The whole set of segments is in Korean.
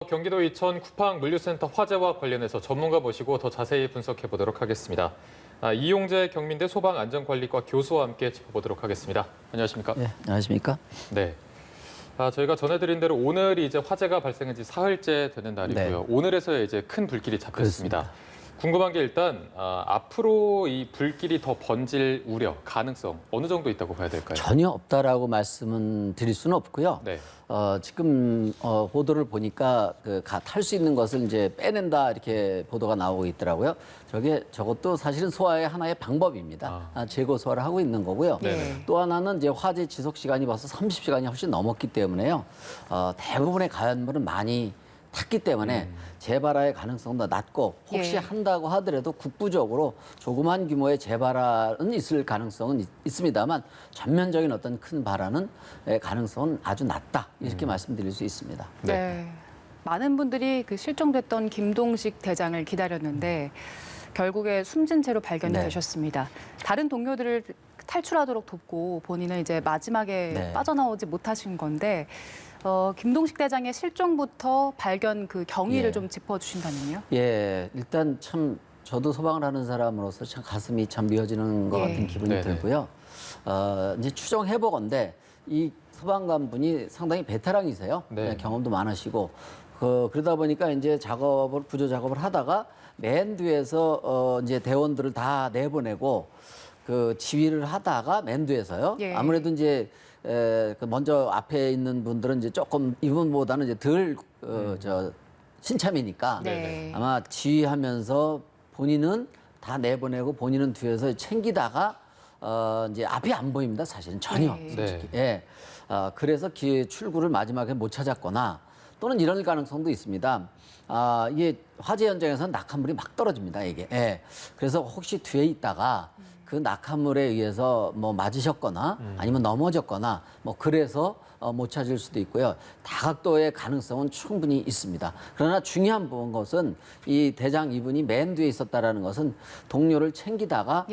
경기도 이천 쿠팡 물류센터 화재와 관련해서 전문가 모시고 더 자세히 분석해 보도록 하겠습니다. 이용재 경민대 소방안전관리과 교수와 함께 짚어보도록 하겠습니다. 안녕하십니까? 네, 안녕하십니까? 네. 저희가 전해드린 대로 오늘이 이제 화재가 발생한 지 사흘째 되는 날이고요. 네. 오늘에서야 이제 큰 불길이 잡혔습니다. 그렇습니다. 궁금한 게 일단 앞으로 이 불길이 더 번질 우려, 가능성 어느 정도 있다고 봐야 될까요? 전혀 없다라고 말씀은 드릴 수는 없고요. 네. 지금 보도를 보니까 탈 수 있는 것을 이제 빼낸다 이렇게 보도가 나오고 있더라고요. 저것도 사실은 소화의 하나의 방법입니다. 재고 소화를 하고 있는 거고요. 네네. 또 하나는 이제 화재 지속 시간이 벌써 30시간이 훨씬 넘었기 때문에요. 대부분의 가연물은 많이 탔기 때문에 재발화의 가능성도 낮고 혹시 한다고 하더라도 국부적으로 조그만 규모의 재발화는 있을 가능성은 있습니다만 전면적인 어떤 큰 발화는 가능성은 아주 낮다 이렇게 말씀드릴 수 있습니다. 네. 많은 분들이 그 실종됐던 김동식 대장을 기다렸는데 결국에 숨진 채로 발견이 되셨습니다. 다른 동료들을 탈출하도록 돕고 본인은 이제 마지막에 빠져나오지 못하신 건데 김동식 대장의 실종부터 발견 그 경위를 좀 짚어주신다면요? 예, 일단 참 저도 소방을 하는 사람으로서 참 가슴이 참 미어지는 것 같은 기분이 들고요. 이제 추정해 보건데 이 소방관분이 상당히 베테랑이세요. 경험도 많으시고 그러다 보니까 이제 구조 작업을 하다가 맨 뒤에서 이제 대원들을 다 내보내고 그 지휘를 하다가 맨 뒤에서요. 아무래도 이제 먼저 앞에 있는 분들은 이제 조금 이분보다는 이제 덜 신참이니까 아마 지휘하면서 본인은 다 내보내고 본인은 뒤에서 챙기다가 이제 앞이 안 보입니다. 사실은 전혀 솔직히. 그래서 출구를 마지막에 못 찾았거나 또는 이런 가능성도 있습니다. 이게 화재 현장에서는 낙하물이 막 떨어집니다. 이게. 그래서 혹시 뒤에 있다가 그 낙하물에 의해서 뭐 맞으셨거나 아니면 넘어졌거나 뭐 그래서 못 찾을 수도 있고요. 다각도의 가능성은 충분히 있습니다. 그러나 중요한 것은 이 대장 이분이 맨 뒤에 있었다라는 것은 동료를 챙기다가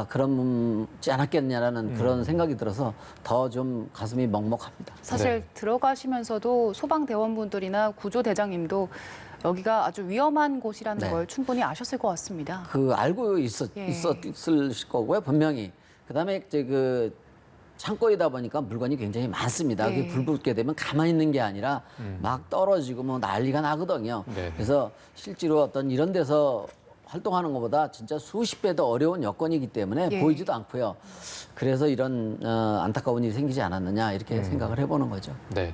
그렇지 않았겠냐라는 그런 생각이 들어서 더 좀 가슴이 먹먹합니다. 사실 들어가시면서도 소방대원분들이나 구조대장님도 여기가 아주 위험한 곳이라는 걸 충분히 아셨을 것 같습니다. 알고 있었을 거고요, 분명히. 그다음에 이제 창고이다 보니까 물건이 굉장히 많습니다. 그게 불 붙게 되면 가만히 있는 게 아니라 막 떨어지고 뭐 난리가 나거든요. 그래서 실제로 어떤 이런 데서 활동하는 것보다 진짜 수십 배 더 어려운 여건이기 때문에 보이지도 않고요. 그래서 이런 안타까운 일이 생기지 않았느냐 이렇게 생각을 해보는 거죠. 네.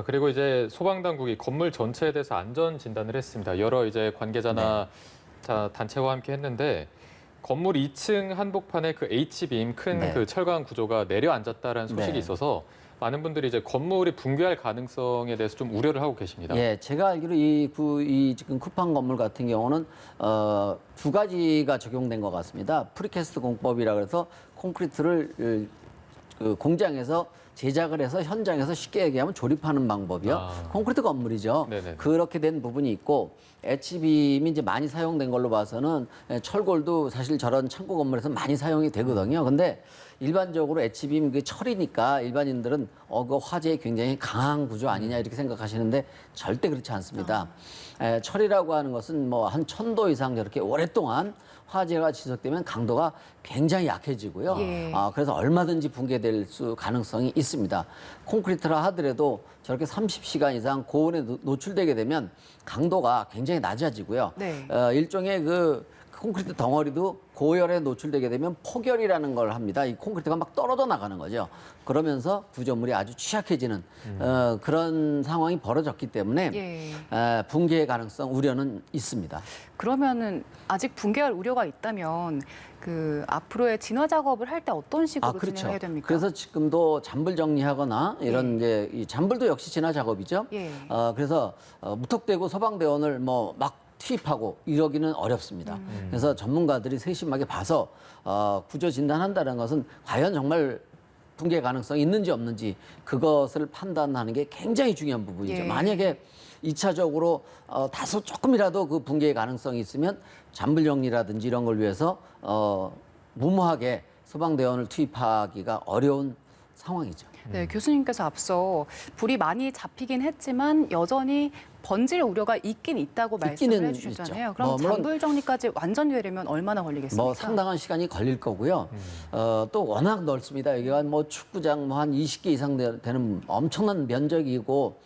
그리고 이제 소방당국이 건물 전체에 대해서 안전 진단을 했습니다. 여러 이제 관계자나 단체와 함께 했는데 건물 2층 한복판에 그 H빔 큰 그 철강 구조가 내려앉았다라는 소식이 있어서 많은 분들이 이제 건물이 붕괴할 가능성에 대해서 좀 우려를 하고 계십니다. 예, 제가 알기로 이 지금 쿠팡 건물 같은 경우는 두 가지가 적용된 것 같습니다. 프리캐스트 공법이라 그래서 콘크리트를 그 공장에서 제작을 해서 현장에서 쉽게 얘기하면 조립하는 방법이요. 콘크리트 건물이죠. 그렇게 된 부분이 있고 H빔이 이제 많이 사용된 걸로 봐서는 철골도 사실 저런 창고 건물에서 많이 사용이 되거든요. 근데 일반적으로 H빔 그 철이니까 일반인들은 그 화재에 굉장히 강한 구조 아니냐 이렇게 생각하시는데 절대 그렇지 않습니다. 철이라고 하는 것은 뭐 한 1000도 이상 저렇게 오랫동안 화재가 지속되면 강도가 굉장히 약해지고요. 그래서 얼마든지 붕괴될 가능성이 있습니다. 콘크리트라 하더라도 저렇게 30시간 이상 고온에 노출되게 되면 강도가 굉장히 낮아지고요. 일종의 그 콘크리트 덩어리도 고열에 노출되게 되면 폭열이라는 걸 합니다. 이 콘크리트가 막 떨어져 나가는 거죠. 그러면서 구조물이 아주 취약해지는 그런 상황이 벌어졌기 때문에 붕괴의 가능성 우려는 있습니다. 그러면은 아직 붕괴할 우려가 있다면 그 앞으로의 진화 작업을 할 때 어떤 식으로 진행해야 됩니까? 그래서 지금도 잔불 정리하거나 이런 이제 이 잔불도 역시 진화 작업이죠. 그래서 무턱대고 소방대원을 막 투입하고 이러기는 어렵습니다. 그래서 전문가들이 세심하게 봐서 구조 진단한다는 것은 과연 정말 붕괴 가능성이 있는지 없는지 그것을 판단하는 게 굉장히 중요한 부분이죠. 만약에 2차적으로 다소 조금이라도 그 붕괴의 가능성이 있으면 잔불 정리라든지 이런 걸 위해서 무모하게 소방대원을 투입하기가 어려운 상황이죠. 네, 교수님께서 앞서 불이 많이 잡히긴 했지만 여전히 번질 우려가 있긴 있다고 말씀을 있기는 해주셨잖아요. 있죠. 그럼 물론 잔불 정리까지 완전히 되려면 얼마나 걸리겠습니까? 뭐 상당한 시간이 걸릴 거고요. 또 워낙 넓습니다. 여기가 뭐 축구장 뭐 한 20개 이상 되는 엄청난 면적이고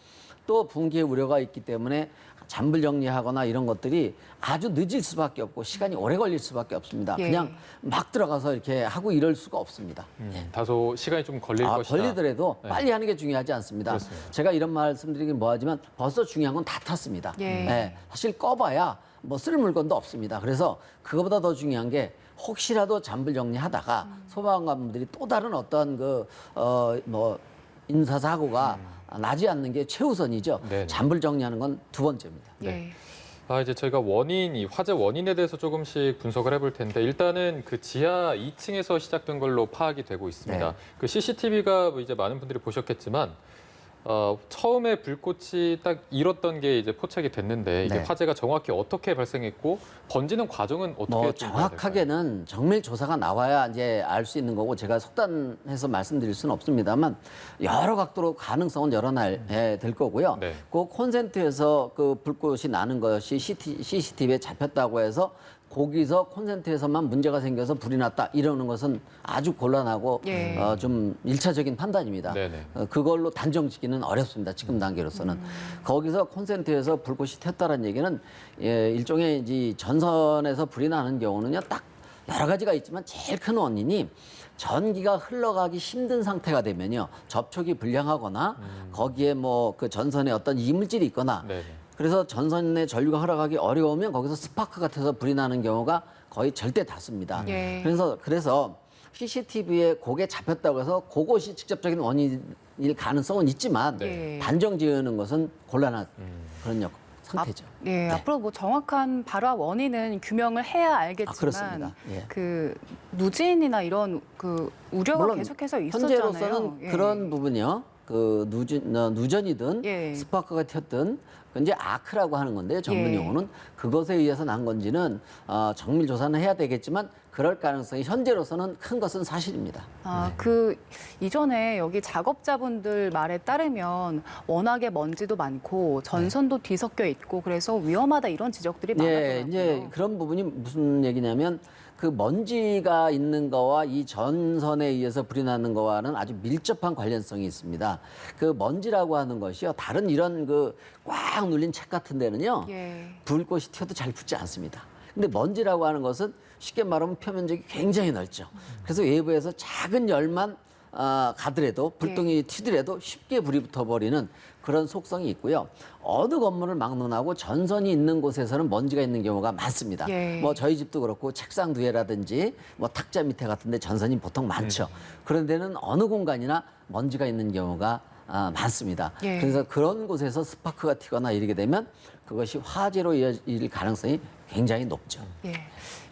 또 붕괴 우려가 있기 때문에 잔불 정리하거나 이런 것들이 아주 늦을 수밖에 없고 시간이 오래 걸릴 수밖에 없습니다. 예. 그냥 막 들어가서 이렇게 하고 이럴 수가 없습니다. 다소 시간이 좀 걸릴 것이다. 걸리더라도 네. 빨리 하는 게 중요하지 않습니다. 그렇습니다. 제가 이런 말씀드리긴 뭐하지만 벌써 중요한 건 다 탔습니다. 예. 사실 꺼봐야 뭐 쓸 물건도 없습니다. 그래서 그거보다 더 중요한 게 혹시라도 잔불 정리하다가 소방관분들이 또 다른 어떤 뭐 인사사고가 나지 않는 게 최우선이죠. 네네. 잔불 정리하는 건 두 번째입니다. 예. 이제 저희가 이 화재 원인에 대해서 조금씩 분석을 해볼 텐데 일단은 그 지하 2층에서 시작된 걸로 파악이 되고 있습니다. 네. 그 CCTV가 이제 많은 분들이 보셨겠지만 처음에 불꽃이 딱 일었던 게 이제 포착이 됐는데 이게 네. 화재가 정확히 어떻게 발생했고 번지는 과정은 어떻게 뭐 좀 봐야 될까요? 정확하게는 정밀 조사가 나와야 이제 알 수 있는 거고 제가 속단해서 말씀드릴 수는 없습니다만 여러 각도로 가능성은 열어놔야 될 거고요. 네. 그 콘센트에서 그 불꽃이 나는 것이 CCTV에 잡혔다고 해서 거기서 콘센트에서만 문제가 생겨서 불이 났다 이러는 것은 아주 곤란하고 예. 좀 일차적인 판단입니다. 네네. 그걸로 단정짓기는 어렵습니다. 지금 단계로서는. 거기서 콘센트에서 불꽃이 튀었다는 얘기는 일종의 이제 전선에서 불이 나는 경우는요. 딱 여러 가지가 있지만 제일 큰 원인이 전기가 흘러가기 힘든 상태가 되면요. 접촉이 불량하거나 거기에 뭐 그 전선에 어떤 이물질이 있거나 네네. 그래서 전선에 전류가 흘러가기 어려우면 거기서 스파크 같아서 불이 나는 경우가 거의 절대 닿습니다. 예. 그래서 CCTV에 그게 잡혔다고 해서 그것이 직접적인 원인일 가능성은 있지만 네. 단정 지으는 것은 곤란한 그런 상태죠. 예, 앞으로 뭐 정확한 발화 원인은 규명을 해야 알겠지만 그렇습니다. 예. 그 누진이나 이런 그 우려가 물론 계속해서 있었잖아요. 현재로서는 예. 그런 부분이요. 그 누전이든 예. 스파크가 튀었든 이제 아크라고 하는 건데요. 전문 예. 용어는 그것에 의해서 난 건지는 정밀 조사는 해야 되겠지만 그럴 가능성이 현재로서는 큰 것은 사실입니다. 그 이전에 여기 작업자분들 말에 따르면 워낙에 먼지도 많고 전선도 뒤섞여 있고 그래서 위험하다 이런 지적들이 많았더라고요. 예, 이제 그런 부분이 무슨 얘기냐면 그 먼지가 있는 거와 이 전선에 의해서 불이 나는 거와는 아주 밀접한 관련성이 있습니다. 그 먼지라고 하는 것이요. 다른 이런 그 꽉 눌린 책 같은 데는요. 예. 불꽃이 튀어도 잘 붙지 않습니다. 근데 먼지라고 하는 것은 쉽게 말하면 표면적이 굉장히 넓죠. 그래서 외부에서 작은 열만 가더라도 불똥이 튀더라도 쉽게 불이 붙어버리는 그런 속성이 있고요. 어느 건물을 막론하고 전선이 있는 곳에서는 먼지가 있는 경우가 많습니다. 예. 뭐 저희 집도 그렇고 책상 뒤에라든지 뭐 탁자 밑에 같은데 전선이 보통 많죠. 그런 데는 어느 공간이나 먼지가 있는 경우가 많습니다. 예. 그래서 그런 곳에서 스파크가 튀거나 이러게 되면 그것이 화재로 이어질 가능성이 굉장히 높죠. 예.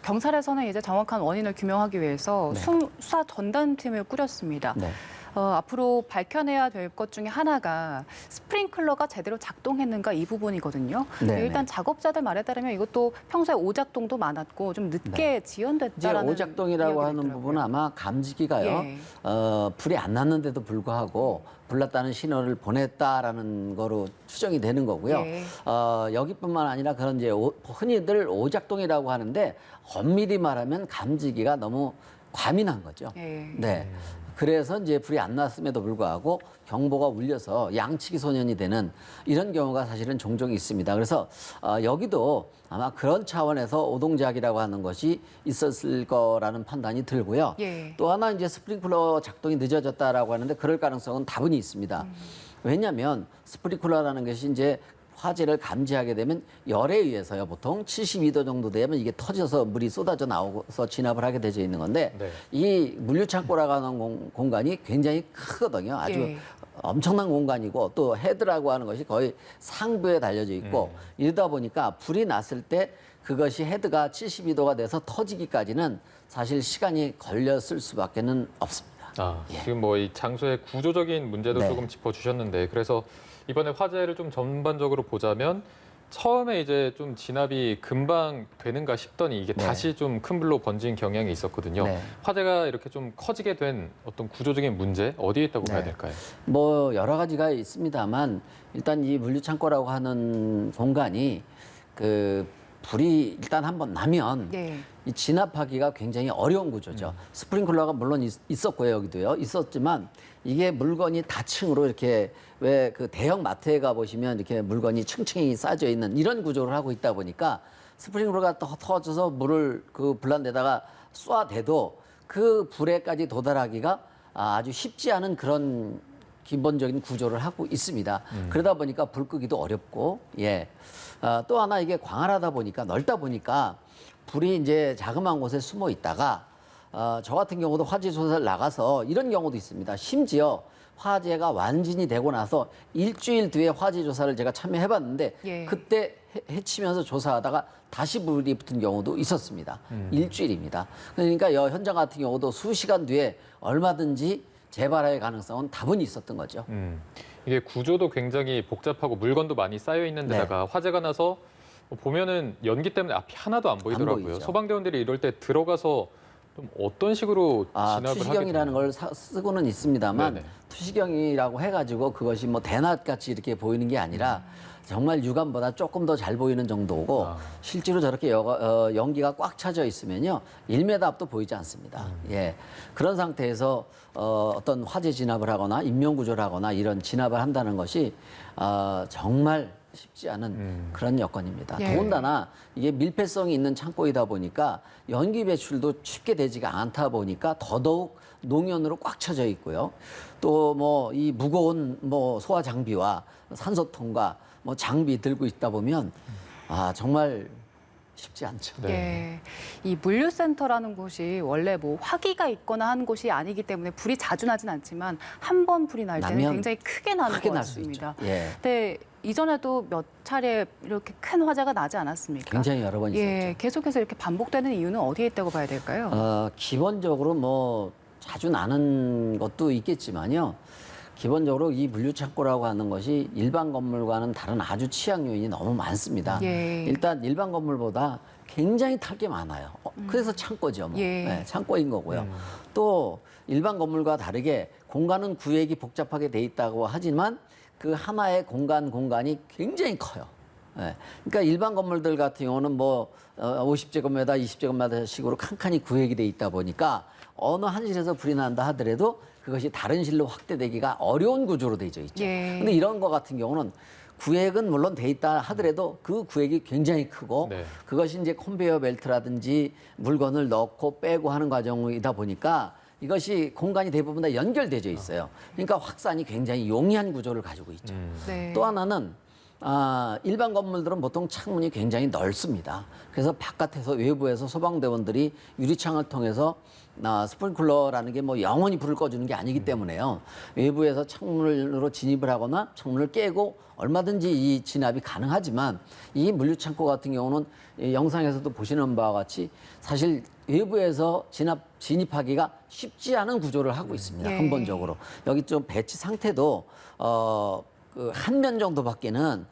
경찰에서는 이제 정확한 원인을 규명하기 위해서 수사 전담팀을 꾸렸습니다. 네. 앞으로 밝혀내야 될 것 중에 하나가 스프링클러가 제대로 작동했는가 이 부분이거든요. 네, 일단 네. 작업자들 말에 따르면 이것도 평소에 오작동도 많았고 좀 늦게 이제 지연됐다라는 오작동이라고 이야기가 하는 있더라고요. 부분은 아마 감지기가요. 예. 불이 안 났는데도 불구하고 불났다는 신호를 보냈다라는 거로 추정이 되는 거고요. 예. 여기뿐만 아니라 그런 이제 흔히들 오작동이라고 하는데 엄밀히 말하면 감지기가 너무 과민한 거죠. 예. 네. 그래서 이제 불이 안 났음에도 불구하고 경보가 울려서 양치기 소년이 되는 이런 경우가 사실은 종종 있습니다. 그래서 여기도 아마 그런 차원에서 오동작이라고 하는 것이 있었을 거라는 판단이 들고요. 예. 또 하나 이제 스프링클러 작동이 늦어졌다라고 하는데 그럴 가능성은 다분히 있습니다. 왜냐하면 스프링클러라는 것이 이제 화재를 감지하게 되면 열에 의해서요. 보통 72도 정도 되면 이게 터져서 물이 쏟아져 나오서 진압을 하게 되어 있는 건데 네. 이 물류창고라고 하는 공간이 굉장히 크거든요. 아주 예. 엄청난 공간이고 또 헤드라고 하는 것이 거의 상부에 달려져 있고 이러다 보니까 불이 났을 때 그것이 헤드가 72도가 돼서 터지기까지는 사실 시간이 걸렸을 수밖에는 없습니다. 지금 뭐 이 장소의 구조적인 문제도 네. 조금 짚어주셨는데 그래서 이번에 화재를 좀 전반적으로 보자면 처음에 이제 좀 진압이 금방 되는가 싶더니 이게 네. 다시 좀 큰 불로 번진 경향이 있었거든요. 네. 화재가 이렇게 좀 커지게 된 어떤 구조적인 문제 어디에 있다고 봐야 네. 될까요? 뭐 여러 가지가 있습니다만 일단 이 물류창고라고 하는 공간이 그 불이 일단 한번 나면 예. 이 진압하기가 굉장히 어려운 구조죠. 스프링클러가 물론 있었고요, 여기도요. 있었지만 이게 물건이 다층으로 이렇게 왜 그 대형 마트에 가 보시면 이렇게 물건이 층층이 쌓여 있는 이런 구조를 하고 있다 보니까 스프링클러가 터져서 물을 그 불난데다가 쏴대도 그 불에까지 도달하기가 아주 쉽지 않은 그런 기본적인 구조를 하고 있습니다. 그러다 보니까 불 끄기도 어렵고, 예. 또 하나 이게 광활하다 보니까 넓다 보니까 불이 이제 자그마한 곳에 숨어 있다가 저 같은 경우도 화재 조사를 나가서 이런 경우도 있습니다. 심지어 화재가 완진이 되고 나서 일주일 뒤에 화재 조사를 제가 참여해봤는데 예. 그때 해치면서 조사하다가 다시 불이 붙은 경우도 있었습니다. 일주일입니다. 그러니까 현장 같은 경우도 수시간 뒤에 얼마든지 재발할 가능성은 다분히 있었던 거죠. 이게 구조도 굉장히 복잡하고 물건도 많이 쌓여 있는 데다가 화재가 나서 보면은 연기 때문에 앞이 하나도 안 보이더라고요. 보이죠. 소방대원들이 이럴 때 들어가서 좀 어떤 식으로 진압을 하게 투시경이라는 되나요? 걸 쓰고는 있습니다만 네네. 투시경이라고 해가지고 그것이 뭐 대낮같이 이렇게 보이는 게 아니라 정말 육안보다 조금 더 잘 보이는 정도고 실제로 저렇게 연기가 꽉 차져 있으면요 1m 앞도 보이지 않습니다. 예, 그런 상태에서 어떤 화재 진압을 하거나 인명 구조를 하거나 이런 진압을 한다는 것이 정말 쉽지 않은 그런 여건입니다. 예. 더군다나 이게 밀폐성이 있는 창고이다 보니까 연기 배출도 쉽게 되지가 않다 보니까 더더욱 농연으로 꽉 차져 있고요. 또 뭐 이 무거운 뭐 소화 장비와 산소통과 뭐 장비 들고 있다 보면 정말 쉽지 않죠. 네. 예. 이 물류센터라는 곳이 원래 뭐 화기가 있거나 한 곳이 아니기 때문에 불이 자주 나진 않지만 한 번 불이 날 때는 나면 굉장히 크게 나는 크게 것 날 수 같습니다. 있죠. 예. 근데 이전에도 몇 차례 이렇게 큰 화재가 나지 않았습니까? 굉장히 여러 번 있었죠. 예, 계속해서 이렇게 반복되는 이유는 어디에 있다고 봐야 될까요? 기본적으로 뭐 자주 나는 것도 있겠지만요. 기본적으로 이 물류창고라고 하는 것이 일반 건물과는 다른 아주 취약 요인이 너무 많습니다. 예. 일단 일반 건물보다 굉장히 탈 게 많아요. 그래서 창고죠. 뭐. 예. 네, 창고인 거고요. 또 일반 건물과 다르게 공간은 구획이 복잡하게 돼 있다고 하지만 그 하나의 공간이 굉장히 커요. 예. 그러니까 일반 건물들 같은 경우는 뭐 50제곱미터, 20제곱미터 식으로 칸칸이 구획이 돼 있다 보니까 어느 한 실에서 불이 난다 하더라도 그것이 다른 실로 확대되기가 어려운 구조로 되어 있죠. 예. 근데 이런 거 같은 경우는 구획은 물론 돼 있다 하더라도 그 구획이 굉장히 크고 네. 그것이 이제 컨베이어 벨트라든지 물건을 넣고 빼고 하는 과정이다 보니까 이것이 공간이 대부분 다 연결되어 있어요. 그러니까 확산이 굉장히 용이한 구조를 가지고 있죠. 네. 또 하나는 일반 건물들은 보통 창문이 굉장히 넓습니다. 그래서 바깥에서 외부에서 소방대원들이 유리창을 통해서 스프링클러라는 게 뭐 영원히 불을 꺼주는 게 아니기 때문에요. 외부에서 창문으로 진입을 하거나 창문을 깨고 얼마든지 이 진압이 가능하지만 이 물류창고 같은 경우는 이 영상에서도 보시는 바와 같이 사실 외부에서 진입하기가 쉽지 않은 구조를 하고 있습니다. 예. 근본적으로. 여기 좀 배치 상태도 그 한 면 정도밖에는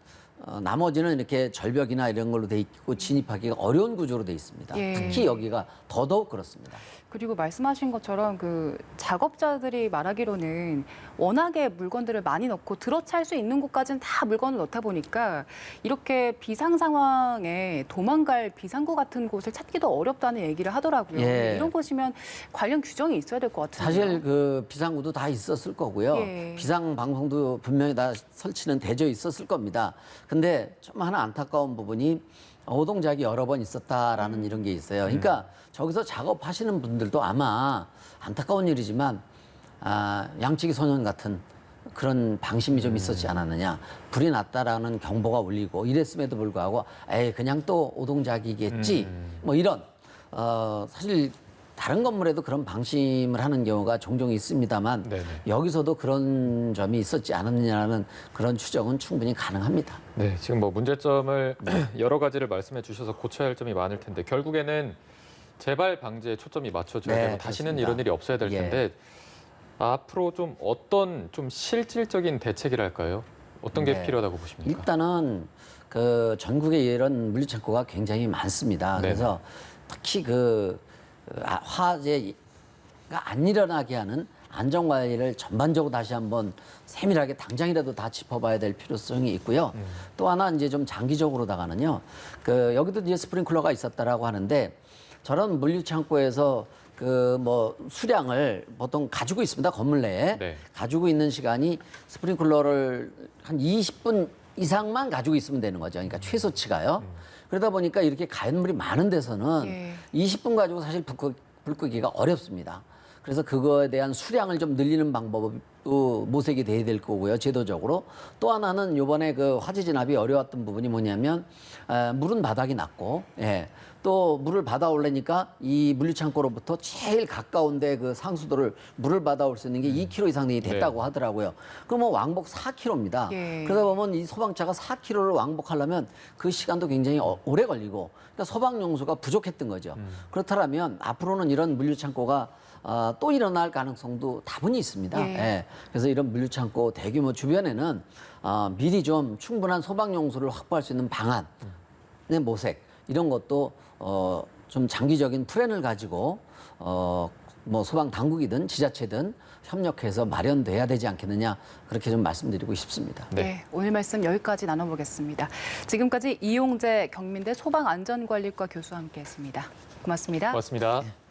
나머지는 이렇게 절벽이나 이런 걸로 돼 있고 진입하기가 어려운 구조로 돼 있습니다. 예. 특히 여기가 더더욱 그렇습니다. 그리고 말씀하신 것처럼 그 작업자들이 말하기로는 워낙에 물건들을 많이 넣고 들어찰 수 있는 곳까지는 다 물건을 넣다 보니까 이렇게 비상 상황에 도망갈 비상구 같은 곳을 찾기도 어렵다는 얘기를 하더라고요. 예. 이런 곳이면 관련 규정이 있어야 될 것 같은데요. 사실 그 비상구도 다 있었을 거고요. 예. 비상 방송도 분명히 다 설치는 되어 있었을 겁니다. 근데 좀 하나 안타까운 부분이 오동작이 여러 번 있었다라는 이런 게 있어요. 그러니까 저기서 작업하시는 분들도 아마 안타까운 일이지만 양치기 소년 같은 그런 방심이 좀 있었지 않았느냐. 불이 났다라는 경보가 울리고 이랬음에도 불구하고 에이 그냥 또 오동작이겠지. 뭐 이런 사실 다른 건물에도 그런 방심을 하는 경우가 종종 있습니다만 네네. 여기서도 그런 점이 있었지 않았느냐는 그런 추정은 충분히 가능합니다. 네, 지금 뭐 문제점을 여러 가지를 말씀해 주셔서 고쳐야 할 점이 많을 텐데 결국에는 재발 방지에 초점이 맞춰져야 네, 되고 다시는 그렇습니다. 이런 일이 없어야 될 예. 텐데 앞으로 좀 어떤 좀 실질적인 대책이랄까요? 어떤 게 네. 필요하다고 보십니까? 일단은 그 전국에 이런 물류창고가 굉장히 많습니다. 네. 그래서 특히 그 화재가 안 일어나게 하는 안전관리를 전반적으로 다시 한번 세밀하게 당장이라도 다 짚어봐야 될 필요성이 있고요. 또 하나 이제 좀 장기적으로다가는요. 그 여기도 이제 스프링클러가 있었다라고 하는데 저런 물류창고에서 그 뭐 수량을 보통 가지고 있습니다. 건물 내에 네. 가지고 있는 시간이 스프링클러를 한 20분 이상만 가지고 있으면 되는 거죠. 그러니까 최소치가요. 그러다 보니까 이렇게 가연물이 많은 데서는 예. 20분 가지고 사실 불 끄기가 어렵습니다. 그래서 그거에 대한 수량을 좀 늘리는 방법도 모색이 돼야 될 거고요, 제도적으로. 또 하나는 이번에 그 화재 진압이 어려웠던 부분이 뭐냐면 물은 바닥이 낮고, 예. 또 물을 받아올려니까 이 물류창고로부터 제일 가까운데 그 상수도를 물을 받아올 수 있는 게 2km 이상 됐다고 하더라고요. 그러면 왕복 4km입니다. 예. 그러다 보면 이 소방차가 4km를 왕복하려면 그 시간도 굉장히 오래 걸리고, 그러니까 소방용수가 부족했던 거죠. 그렇다면 앞으로는 이런 물류창고가 또 일어날 가능성도 다분히 있습니다. 예. 예. 그래서 이런 물류창고 대규모 주변에는 미리 좀 충분한 소방용수를 확보할 수 있는 방안의 모색 이런 것도 좀 장기적인 플랜을 가지고 뭐 소방 당국이든 지자체든 협력해서 마련돼야 되지 않겠느냐 그렇게 좀 말씀드리고 싶습니다. 네. 오늘 말씀 여기까지 나눠보겠습니다. 지금까지 이용재 경민대 소방안전관리과 교수와 함께했습니다. 고맙습니다. 고맙습니다.